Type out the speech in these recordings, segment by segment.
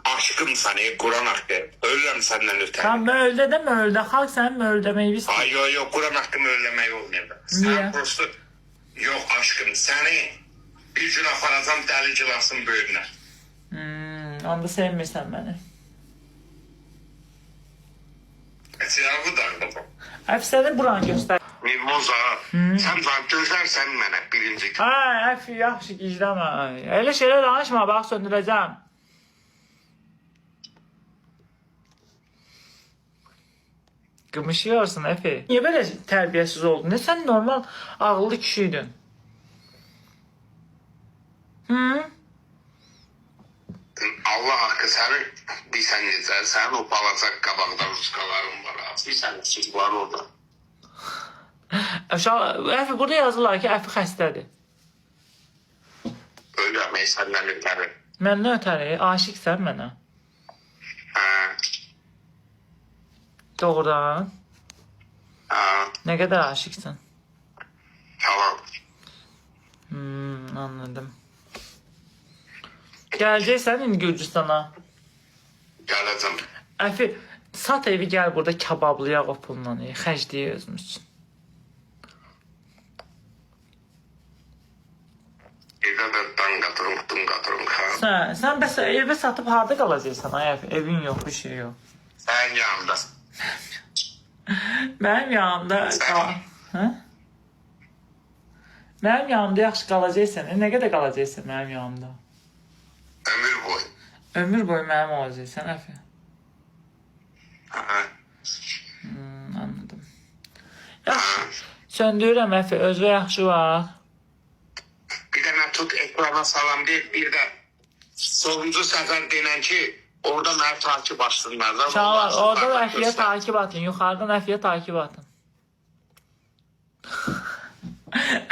Aşkım sana Kur'an hakkı. Ölürüm senden ötürü. Tam mölde de mölde. Halk sen möldemeyi biz. Ay yok Kur'an hakkı öllemeyi olmuyor. Niye? Sen prosto yok aşkım seni bir gün aparacağım deli cilasın böyüne. Onda sevmirsən beni. Silahı da bu. Əfsəni buranı göstər. Mimoza sen var gözlersen bana birinci. Ha, əfi yaxşı gizləmə. Elə şeylər danışma, bax söndürəcəm. Qımışıyorsun Əfi. Niyə belə tərbiyəsiz oldun? Ne sen normal ağıllı kişiydin? Allah hakkı seni bir sen yeter. Sen o balacak kabakta ruskaların var. Bir sen çiz var orada. Əfi burada yazırlar ki, Əfi xəstədir. Öyle senden ötürü. Məndən ötəri, aşiqsən mənə. Ha. Doğrudan. Ha. Nə qədər aşiqsən? Tamam. Anladım. Gələcəksən indi Gürcüstana. Geleceğim. Əfi, sat evi gəl burada kabablayaq o pulla, xərcləyək özümüz üçün. Evde de dan katırım. Sən bəs evi satıb harda qalacaqsan ay Əfi? Evin yox, bir şey yox. Sen yanımda. Mənim yanımda hə? Mənim yanımda yaxşı qalacaqsan. Nə qədər qalacaqsan mənim yanımda? Ömür boyu. Ömür boyu mənim olacaqsan Əfi. Ha. Anladım. Yaxşı. Söndürürəm Əfi, özü yaxşı var. Bir de ben tut ekrana salam deyip bir de sonuncu sefer denen ki orada mən takip açsınlar. Çağlar, orada da Əfiyə takip atın. Yuxarıdan Əfiyə takip atın.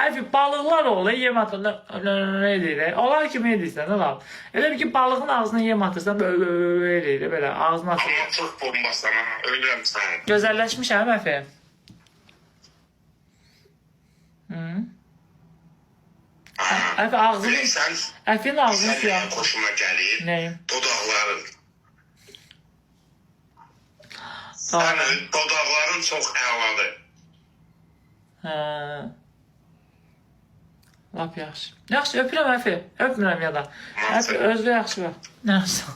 Əfi, balıqlar olur, yem atırlar. Nə edir? Onlar kimi edirsən, olar. Elə bir ki, balığın ağzına yem atırsan, böyle edir, belə ağzına atır. Ama çok bombasın ha, ölürüm seni. Gözəlləşmişəm Əfi. Əfi, ağzını... Sen Əfinin ağzını siyah. senin hoşuma gelir. Neyim? Dodakların. Tamam. Senin dodakların çok əladır. Hə. Lap yaxşı. Yaxşı, öpürəm Əfi. Öpmürəm ya da. Əfi, özü yaxşı var. Nə olsun?